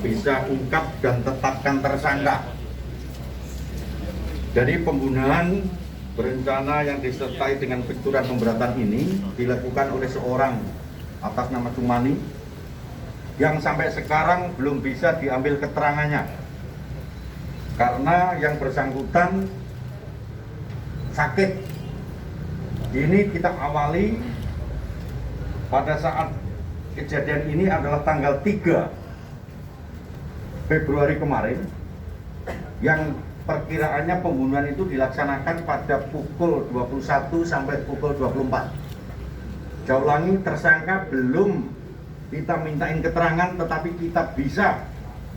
bisa ungkap dan tetapkan tersangka. Jadi pembunuhan berencana yang disertai dengan pikiran pemberatan ini dilakukan oleh seorang atas nama Sumani yang sampai sekarang belum bisa diambil keterangannya karena yang bersangkutan sakit. Ini kita awali pada saat kejadian ini adalah tanggal 3 Februari kemarin, yang perkiraannya pembunuhan itu dilaksanakan pada pukul 21 sampai pukul 24. Saya ulangi, tersangka belum kita mintain keterangan, tetapi kita bisa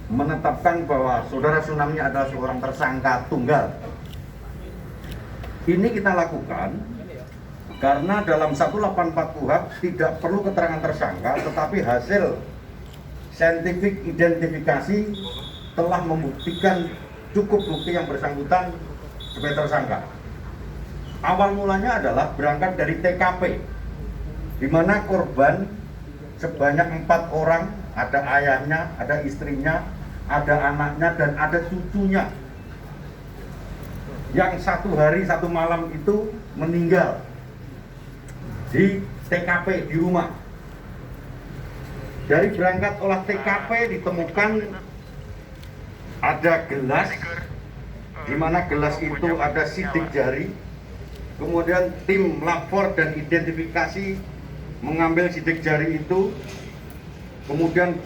menetapkan bahwa saudara Tsunami adalah seorang tersangka tunggal. Ini kita lakukan karena dalam 184 KUHP tidak perlu keterangan tersangka, tetapi hasil saintifik identifikasi telah membuktikan cukup bukti yang bersangkutan sebagai tersangka. Awal mulanya adalah berangkat dari TKP, di mana korban sebanyak 4 orang, ada ayahnya, ada istrinya, ada anaknya, dan ada cucunya, yang 1 hari 1 malam itu meninggal di TKP di rumah. Dari berangkat olah TKP ditemukan ada gelas, di mana gelas itu ada sidik jari. Kemudian tim lapor dan identifikasi mengambil sidik jari itu. Kemudian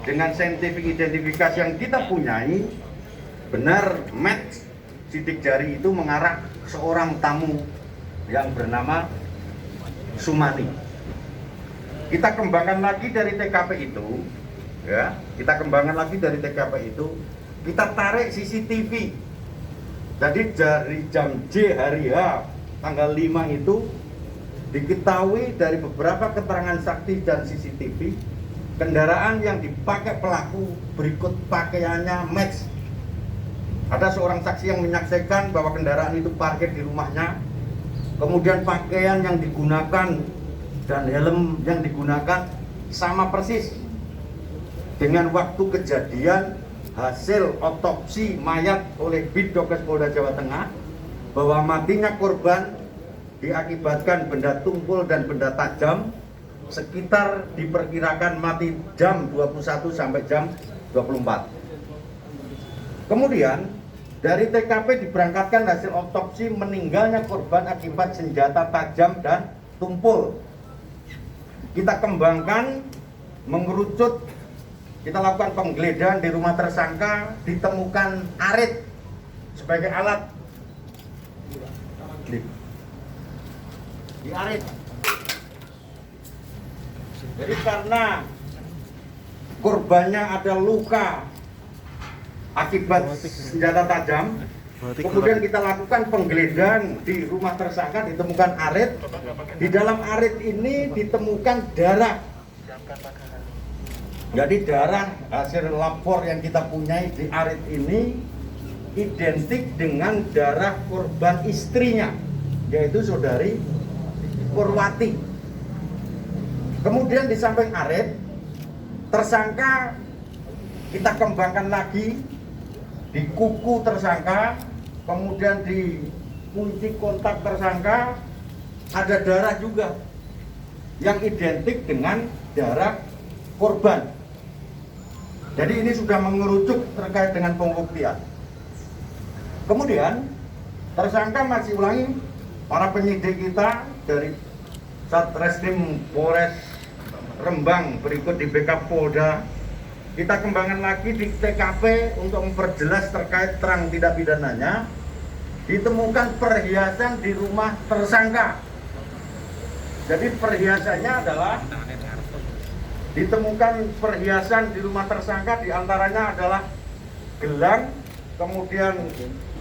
dengan saintifik identifikasi yang kita punyai, benar match sidik jari itu mengarah seorang tamu yang bernama Sumani. Kita kembangkan lagi dari TKP itu, ya. Kita kembangkan lagi dari TKP itu, kita tarik CCTV. Jadi dari jam J hari H tanggal 5 itu diketahui dari beberapa keterangan saksi dan CCTV, kendaraan yang dipakai pelaku berikut pakaiannya match. Ada seorang saksi yang menyaksikan bahwa kendaraan itu parkir di rumahnya, kemudian pakaian yang digunakan dan helm yang digunakan sama persis dengan waktu kejadian hasil otopsi mayat oleh Bidokes Polda Jawa Tengah, bahwa matinya korban diakibatkan benda tumpul dan benda tajam sekitar diperkirakan mati jam 21 sampai jam 24. Kemudian dari TKP diberangkatkan hasil otopsi meninggalnya korban akibat senjata tajam dan tumpul. Kita kembangkan, mengerucut, kita lakukan penggeledahan di rumah tersangka, ditemukan arit sebagai alat di arit. Jadi karena korbannya ada luka akibat senjata tajam, kemudian kita lakukan penggeledahan di rumah tersangka, ditemukan arit. Di dalam arit ini ditemukan darah. Jadi darah hasil lapor yang kita punyai di arit ini identik dengan darah korban istrinya, yaitu saudari Purwati. Kemudian di samping arit, tersangka kita kembangkan lagi di kuku tersangka, kemudian di kunci kontak tersangka ada darah juga yang identik dengan darah korban. Jadi ini sudah mengerucut terkait dengan pembuktian. Kemudian tersangka masih ulangi, para penyidik kita dari Satreskrim Polres Rembang berikut di BK Polda, kita kembangkan lagi di TKP untuk memperjelas terkait terang tindak pidananya. Ditemukan perhiasan di rumah tersangka. Jadi perhiasannya adalah ditemukan perhiasan di rumah tersangka, diantaranya adalah gelang, kemudian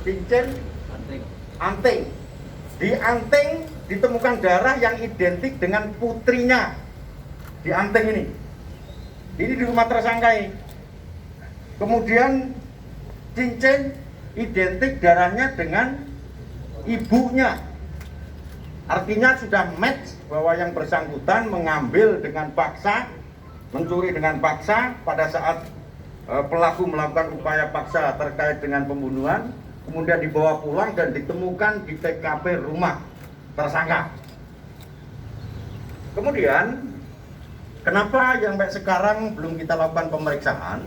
cincin, anting. Di anting ditemukan darah yang identik dengan putrinya. Di anting ini di rumah tersangka ini. Kemudian cincin identik darahnya dengan ibunya. Artinya sudah match bahwa yang bersangkutan mengambil dengan paksa, mencuri dengan paksa pada saat pelaku melakukan upaya paksa terkait dengan pembunuhan, kemudian dibawa pulang dan ditemukan di TKP rumah tersangka. Kemudian, kenapa yang sampai sekarang belum kita lakukan pemeriksaan?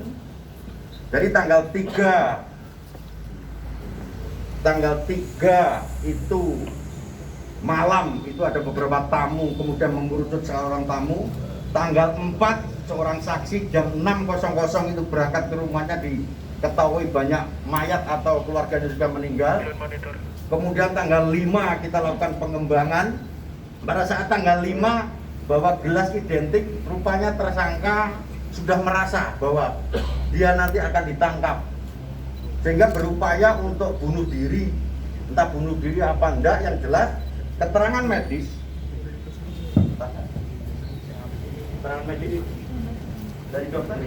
Dari tanggal 3 itu malam itu ada beberapa tamu, kemudian mengerucut seorang tamu. Tanggal 4 seorang saksi jam 6.00 itu berangkat ke rumahnya, diketahui banyak mayat atau keluarganya sudah meninggal. Kemudian tanggal 5 kita lakukan pengembangan. Pada saat tanggal 5 bahwa gelas identik, rupanya tersangka sudah merasa bahwa dia nanti akan ditangkap, sehingga berupaya untuk bunuh diri. Entah bunuh diri apa enggak, yang jelas keterangan medis dari dokter,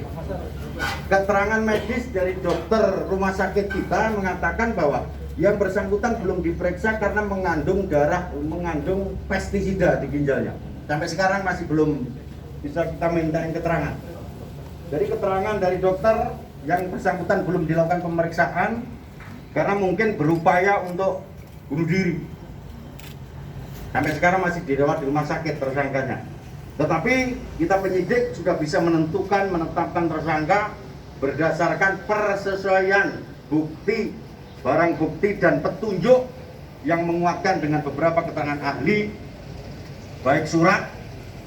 keterangan medis dari dokter rumah sakit kita mengatakan bahwa yang bersangkutan belum diperiksa karena mengandung pestisida di ginjalnya. Sampai sekarang masih belum bisa kita mintain keterangan. Dari keterangan dari dokter, yang bersangkutan belum dilakukan pemeriksaan karena mungkin berupaya untuk bunuh diri. Sampai sekarang masih dirawat di rumah sakit tersangkanya. Tetapi kita penyidik sudah bisa menetapkan tersangka berdasarkan persesuaian bukti, barang bukti dan petunjuk yang menguatkan dengan beberapa keterangan ahli, baik surat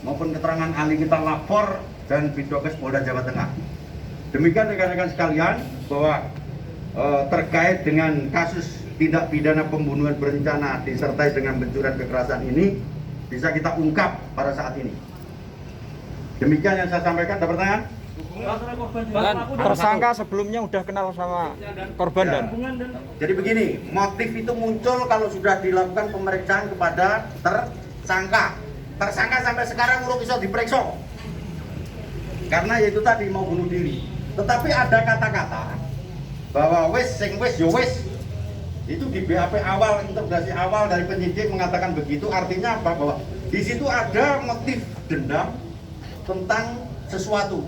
maupun keterangan ahli kita lapor dan Bidokes Polda Jawa Tengah. Demikian rekan-rekan sekalian, bahwa terkait dengan kasus tindak pidana pembunuhan berencana disertai dengan pencurian kekerasan ini bisa kita ungkap pada saat ini. Demikian yang saya sampaikan. Ada pertanyaan? Tersangka sebelumnya udah kenal sama korban dan jadi begini, motif itu muncul kalau sudah dilakukan pemeriksaan kepada tersangka. Tersangka sampai sekarang belum bisa diperiksa karena yaitu tadi mau bunuh diri. Tetapi ada kata-kata bahwa wis sing wis yo wis, itu di BAP awal, interogasi awal dari penyidik mengatakan begitu. Artinya apa? Bahwa di situ ada motif dendam tentang sesuatu.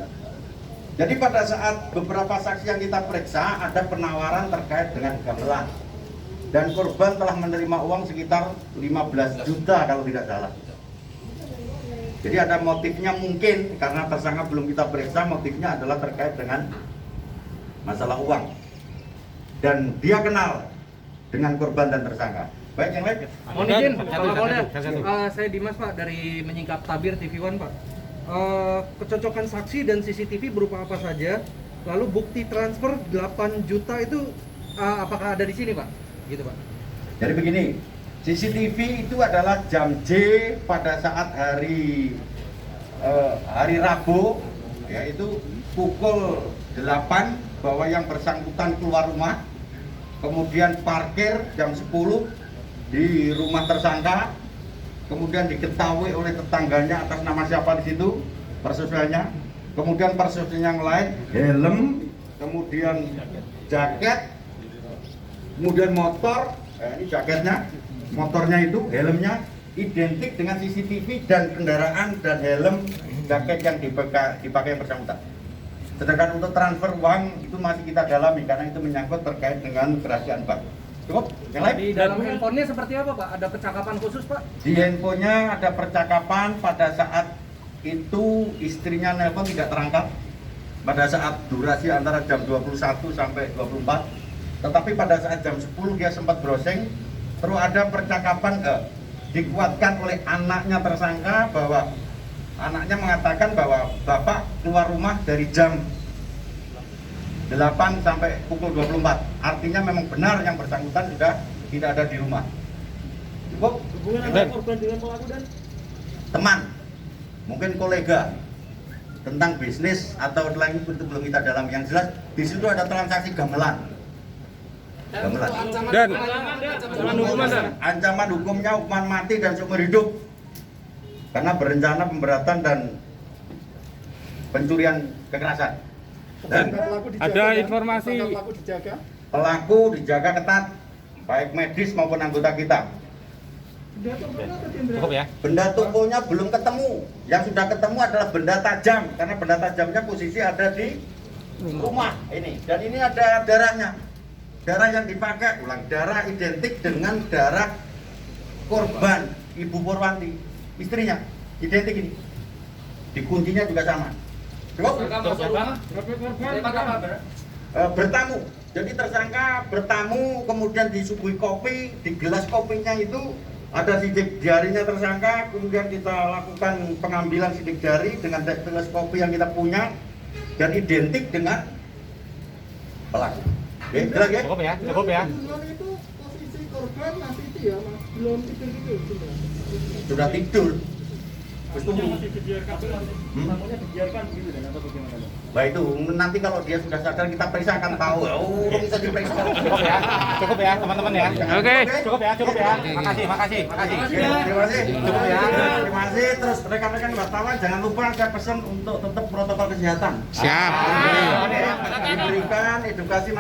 Jadi pada saat beberapa saksi yang kita periksa ada penawaran terkait dengan gamelan, dan korban telah menerima uang sekitar 15 juta kalau tidak salah. Jadi ada motifnya mungkin, karena tersangka belum kita periksa, motifnya adalah terkait dengan masalah uang. Dan dia kenal dengan korban dan tersangka. Baik, yang lain? Mohon izin, Pak Polda. Saya Dimas, Pak, dari Menyingkap Tabir TV One, Pak. Kecocokan saksi dan CCTV berupa apa saja? Lalu bukti transfer 8 juta itu apakah ada di sini, Pak? Gitu, Pak. Jadi begini, CCTV itu adalah jam J pada saat hari Rabu, yaitu pukul 8 bahwa yang bersangkutan keluar rumah, kemudian parkir jam 10 di rumah tersangka, kemudian diketahui oleh tetangganya atas nama siapa di situ persesuaiannya, kemudian persesuaian yang lain helm, kemudian jaket, kemudian motor, ini jaketnya, motornya itu, helmnya identik dengan CCTV dan kendaraan dan helm jaket yang dipakai yang bersangkutan. Sedangkan untuk transfer uang itu masih kita dalami karena itu menyangkut terkait dengan kerahasiaan bank. Cukup? Yang lain? Di dalam handphonenya seperti apa, Pak? Ada percakapan khusus, Pak? Di handphonenya ada percakapan pada saat itu istrinya nelpon tidak terangkat pada saat durasi antara jam 21 sampai 24. Tetapi pada saat jam 10 dia sempat browsing, terus ada percakapan dikuatkan oleh anaknya tersangka bahwa anaknya mengatakan bahwa bapak keluar rumah dari jam 8 sampai pukul 24. Artinya memang benar yang bersangkutan sudah tidak ada di rumah. Cukup? Hubungan antara korban dengan pelaku dan Teman, mungkin kolega, tentang bisnis atau lain itu belum kita dalam. Yang jelas di situ ada transaksi gamelan. Gamelan. dan Ancaman hukumnya hukuman mati dan seumur hidup karena berencana pemberatan dan pencurian kekerasan. Dan ada informasi pelaku dijaga ketat baik medis maupun anggota kita. cukup ya. Benda tumpulnya belum ketemu. Yang sudah ketemu adalah benda tajam karena benda tajamnya posisi ada di rumah ini, dan ini ada darahnya. Darah yang dipakai, darah identik dengan darah korban Ibu Purwanti, istrinya, identik ini. Dikuncinya juga sama. Bertamu. Jadi tersangka bertamu, kemudian disuguhi kopi, di gelas kopinya itu ada sidik jarinya tersangka, kemudian kita lakukan pengambilan sidik jari dengan gelas kopi yang kita punya dan identik dengan pelaku. Oke, jelas ya? Cukup ya, cukup ya. Belum itu posisi korban masih itu ya, Mas. Belum tidur gitu sudah. Sudah tidur. Terus tunggu. Tamunya dibiarkan begitu dan atau bagaimana? Nah itu nanti kalau dia sudah sadar kita periksa akan tahu. Oh, bisa diperiksa. Cukup ya, teman-teman ya. Oke. Cukup ya, cukup ya. Makasih, makasih, makasih. Oke, terima kasih. Cukup ya. Terima kasih. Terus rekan-rekan wartawan jangan lupa saya pesan untuk tetap protokol kesehatan. Siap. Diberikan edukasi